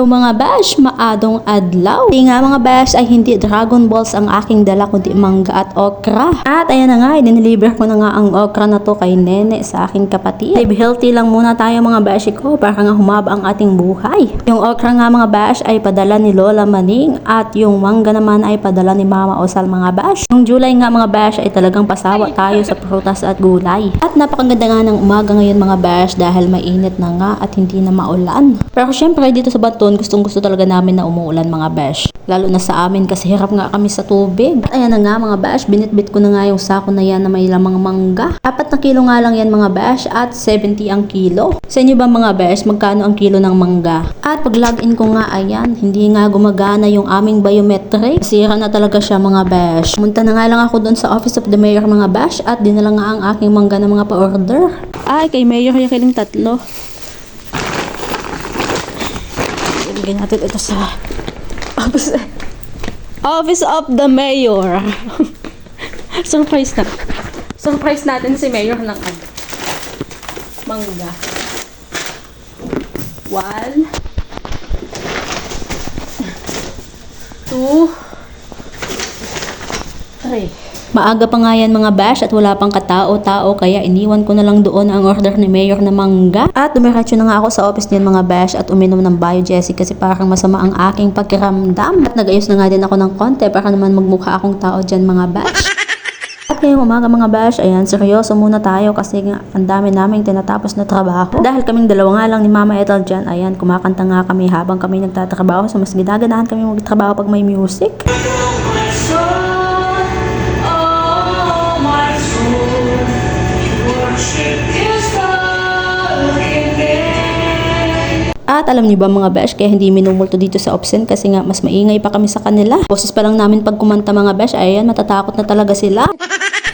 Hello mga bash, maadong adlaw. Hindi nga mga bash ay hindi Dragon Balls ang aking dala kundi mangga at okra. At ayan na nga, dinilibre ko na nga ang okra na to kay Nene sa aking kapatid. Live healthy lang muna tayo mga bash ko para nga humaba ang ating buhay. Yung okra nga mga bash ay padala ni Lola Maning at yung mangga naman ay padala ni Mama Osal mga bash. Yung July nga mga bash ay talagang pasawa tayo sa prutas at gulay. At napakaganda nga ng umaga ngayon mga bash dahil mainit na nga at hindi na maulan. Pero syempre dito sa Baton, gustong-gusto talaga namin na umuulan mga bash. Lalo na sa amin kasi hirap nga kami sa tubig. At ayan na nga mga bash, binitbit ko na nga yung sako na yan na may lamang mangga. 4 na kilo nga lang yan mga bash at 70 ang kilo. Sa inyo ba mga bash, magkano ang kilo ng mangga? At pag login ko nga ayan, hindi nga gumagana yung aming biometric. Sira na talaga siya mga bash. Munta na nga lang ako doon sa Office of the Mayor mga bash at dinala nga ang aking mangga na mga pa-order. Ay, kay Mayor yung kiling 3. Ilagay natin ito sa Office of the Mayor. Surprise na. Surprise natin si Mayor ng mangga. 1 2 3. Maaga pa nga yan mga bash at wala pang katao-tao kaya iniwan ko na lang doon ang order ni Mayor na mangga. At dumiretso na nga ako sa office niyan mga bash at uminom ng Biogesic kasi parang masama ang aking pakiramdam. At nag-ayos na nga din ako ng konti para naman magmukha akong tao dyan mga bash. At ngayong umaga mga bash, ayan, seryoso muna tayo kasi nga ang dami naming tinatapos na trabaho. Dahil kaming dalawa nga lang ni Mama Ethel dyan, ayan, kumakanta nga kami habang kami nagtatrabaho. So mas ginaganahan kami magtrabaho pag may music. At alam niyo ba mga bash, kaya hindi minumulto dito sa Opsen kasi nga mas maingay pa kami sa kanila. Boses pa lang namin pag kumanta mga bash, ayan, matatakot na talaga sila.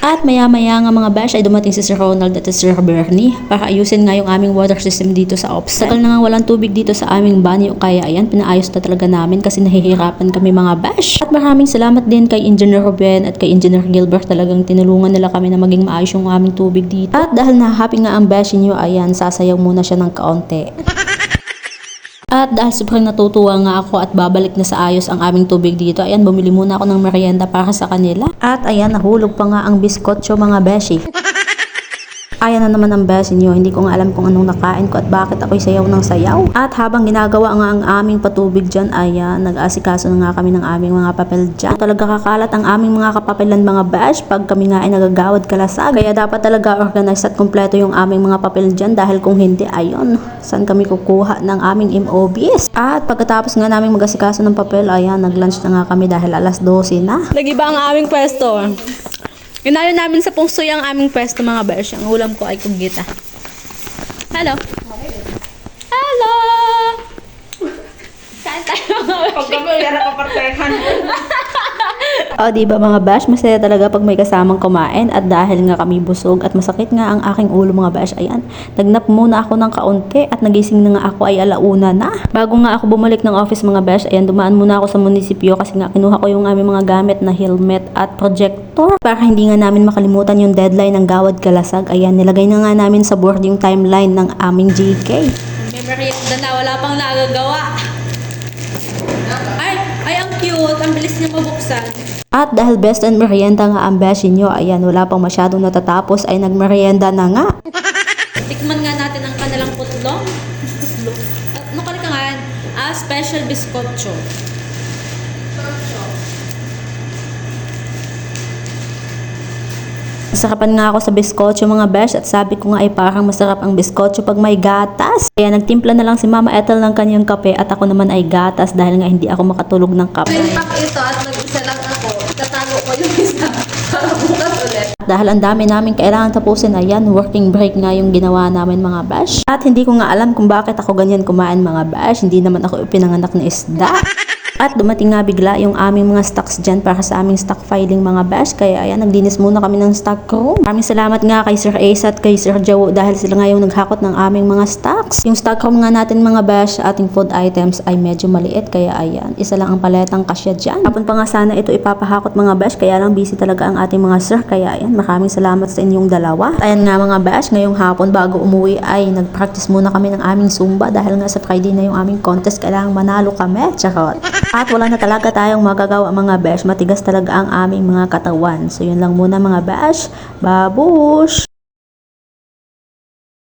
At maya-maya nga mga bash ay dumating si Sir Ronald at si Sir Bernie para ayusin nga yung aming water system dito sa Opsen. Tagal na nga walang tubig dito sa aming banyo kaya ayan, pinaayos na talaga namin kasi nahihirapan kami mga bash. At maraming salamat din kay Engineer Ruben at kay Engineer Gilbert, talagang tinulungan nila kami na maging maayos yung aming tubig dito. At dahil na-happy nga ang bash niyo, ayan, sasayaw muna siya ng kaunti. At dahil sobrang natutuwa nga ako at babalik na sa ayos ang aming tubig dito, ayan, bumili muna ako ng merienda para sa kanila. At ayan, nahulog pa nga ang biskotso mga beshi. Ayan na naman ang beshi nyo, hindi ko nga alam kung anong nakain ko at bakit ako'y sayaw ng sayaw. At habang ginagawa nga ang aming patubig dyan, ayan, nag-aasikaso na nga kami ng aming mga papel dyan. Talaga kakalat ang aming mga kapapelan mga besh pag kami nga ay nagagawad kalasag. Kaya dapat talaga organized at kompleto yung aming mga papel dyan dahil kung hindi, ayun, saan kami kukuha ng aming MOBs? At pagkatapos nga namin mag-asikaso ng papel, ayan, nag-lunch na nga kami dahil alas 12 na. Nag-iba ang aming pwesto. Inayo namin sa pungsoy ang aming pwesto mga besh. Ang ulam ko ay kugita. Hello. Hello. Kain tayo mga besh. Pag kami, yan ang kapartehan. O diba mga bash, masaya talaga pag may kasamang kumain at dahil nga kami busog at masakit nga ang aking ulo mga bash, ayan, nagnap muna ako ng kaunti at nagising na nga ako ay 1:00 na. Bago nga ako bumalik ng office mga bash, ayan, dumaan muna ako sa munisipyo kasi nga kinuha ko yung aming mga gamit na helmet at projector para hindi nga namin makalimutan yung deadline ng Gawad Kalasag. Ayan, nilagay na nga namin sa board yung timeline ng aming GK. May merienda na, wala pang nagagawa. Ay, ang cute. Ang bilis niya mabuksan. At dahil best and merienda nga ang beshi nyo, ayan, wala pang masyadong natatapos ay nagmerienda na nga. Tikman nga natin ang kanilang putlong. Ano kalikangan? Special biscotcho. Nasarapan nga ako sa biskotso mga besh at sabi ko nga ay parang masarap ang biskotso pag may gatas. Kaya nagtimpla na lang si Mama Ethel ng kanyang kape at ako naman ay gatas dahil nga hindi ako makatulog ng kape. Pack ito at nag-isa lang ako. Tatago ko yung isa para bukas ulit. Dahil ang dami namin kailangan tapusin, ayan, working break nga yung ginawa namin mga bash. At hindi ko nga alam kung bakit ako ganyan kumain mga bash. Hindi naman ako pinanganak na isda. At dumating nga bigla yung aming mga stocks dyan para sa aming stock filing mga besh. Kaya ayan, naglinis muna kami ng stock room. Maraming salamat nga kay Sir Ace at kay Sir Joe dahil sila nga yung naghakot ng aming mga stocks. Yung stock room nga natin mga besh, ating food items ay medyo maliit. Kaya ayan, isa lang ang paletang kasya dyan. Kapon pa nga sana ito ipapahakot mga besh, kaya lang busy talaga ang ating mga sir. Kaya ayan, maraming salamat sa inyong dalawa. Ayan nga mga besh, ngayong hapon bago umuwi ay nag-practice muna kami ng aming Zumba dahil nga sa Friday na yung aming contest, kailangang manalo kami. Charot. At wala na talaga tayong magagawa mga besh. Matigas talaga ang aming mga katawan. So yun lang muna mga besh. Babush!